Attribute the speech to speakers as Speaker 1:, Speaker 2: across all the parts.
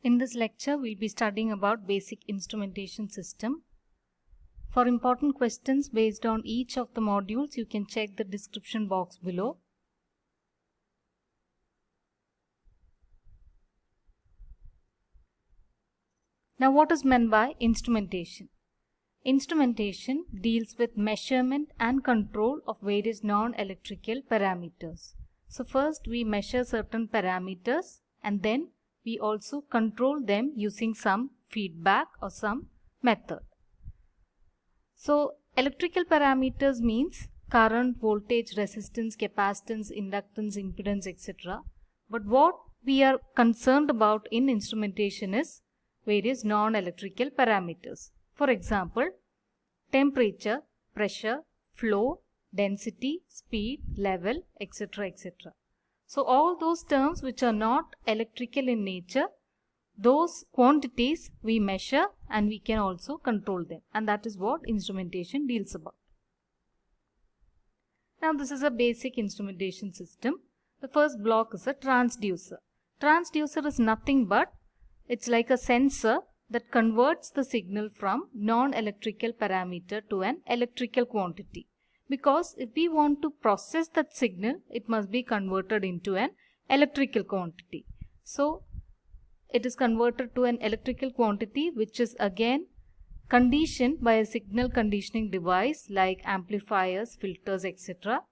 Speaker 1: In this lecture, we'll be studying about basic instrumentation system. For important questions based on each of the modules, you can check the description box below. Now, what is meant by instrumentation? Instrumentation deals with measurement and control of various non-electrical parameters. So first we measure certain parameters and then we also control them using some feedback or some method. So electrical parameters means current, voltage, resistance, capacitance, inductance, impedance, etc. But what we are concerned about in instrumentation is various non-electrical parameters. For example, temperature, pressure, flow, density, speed, level, etc. etc. So all those terms which are not electrical in nature, those quantities we measure and we can also control them, and that is what instrumentation deals about. Now this is a basic instrumentation system. The first block is a transducer. Transducer is nothing but it's like a sensor that converts the signal from non-electrical parameter to an electrical quantity. Because if we want to process that signal, it must be converted into an electrical quantity. So it is converted to an electrical quantity which is again conditioned by a signal conditioning device like amplifiers, filters, etc.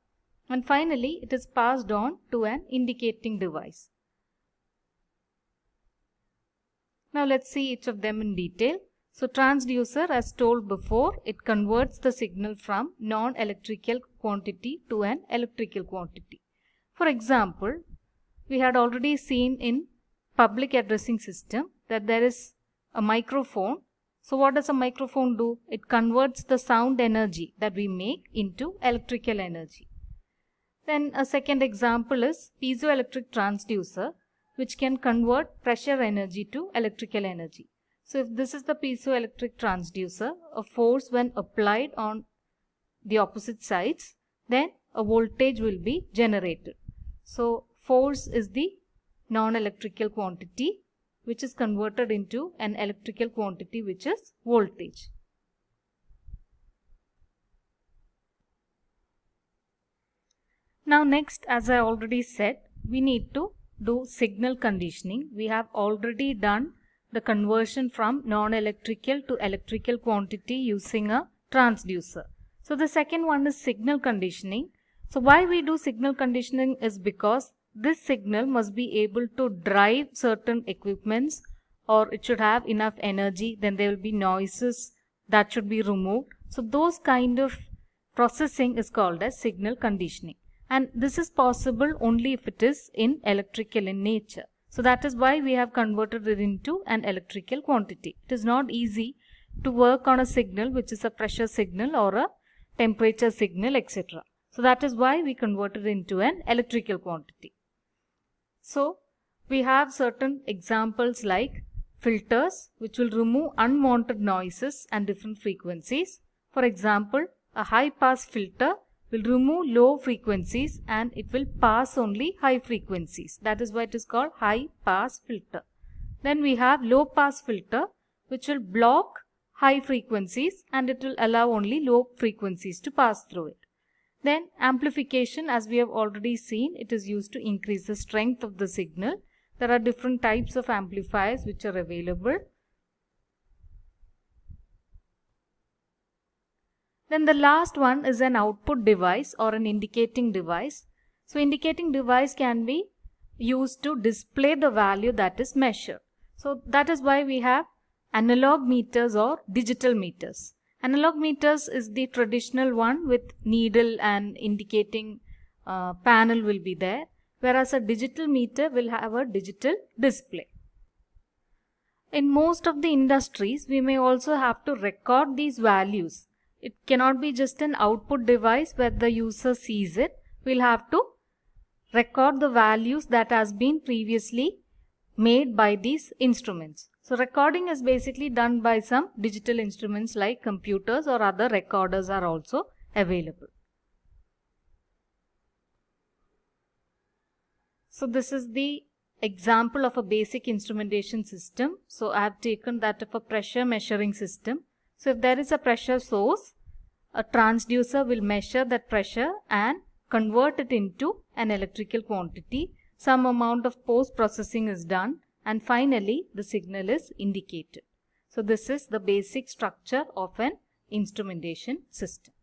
Speaker 1: And finally it is passed on to an indicating device. Now let's see each of them in detail. So transducer, as told before, it converts the signal from non-electrical quantity to an electrical quantity. For example, we had already seen in public addressing system that there is a microphone. So what does a microphone do? It converts the sound energy that we make into electrical energy. Then a second example is piezoelectric transducer, which can convert pressure energy to electrical energy. So if this is the piezoelectric transducer, a force when applied on the opposite sides, then a voltage will be generated. So force is the non-electrical quantity which is converted into an electrical quantity which is voltage. Now next, as I already said, we need to do signal conditioning. We have already done the conversion from non-electrical to electrical quantity using a transducer. So the second one is signal conditioning. So why we do signal conditioning is because this signal must be able to drive certain equipments, or it should have enough energy, then there will be noises that should be removed. So those kind of processing is called as signal conditioning. And this is possible only if it is in electrical in nature. So that is why we have converted it into an electrical quantity. It is not easy to work on a signal which is a pressure signal or a temperature signal, etc. So that is why we converted it into an electrical quantity. So we have certain examples like filters which will remove unwanted noises and different frequencies. For example, a high pass filter will remove low frequencies and it will pass only high frequencies. That is why it is called high pass filter. Then we have low pass filter which will block high frequencies and it will allow only low frequencies to pass through it. Then amplification, as we have already seen, it is used to increase the strength of the signal. There are different types of amplifiers which are available. Then the last one is an output device or an indicating device. So indicating device can be used to display the value that is measured. So that is why we have analog meters or digital meters. Analog meters is the traditional one with needle and indicating panel will be there, whereas a digital meter will have a digital display. In most of the industries, we may also have to record these values. It cannot be just an output device where the user sees it. We'll have to record the values that has been previously made by these instruments. So recording is basically done by some digital instruments like computers, or other recorders are also available. So this is the example of a basic instrumentation system. So I have taken that of a pressure measuring system. So if there is a pressure source, a transducer will measure that pressure and convert it into an electrical quantity. Some amount of post processing is done and finally the signal is indicated. So this is the basic structure of an instrumentation system.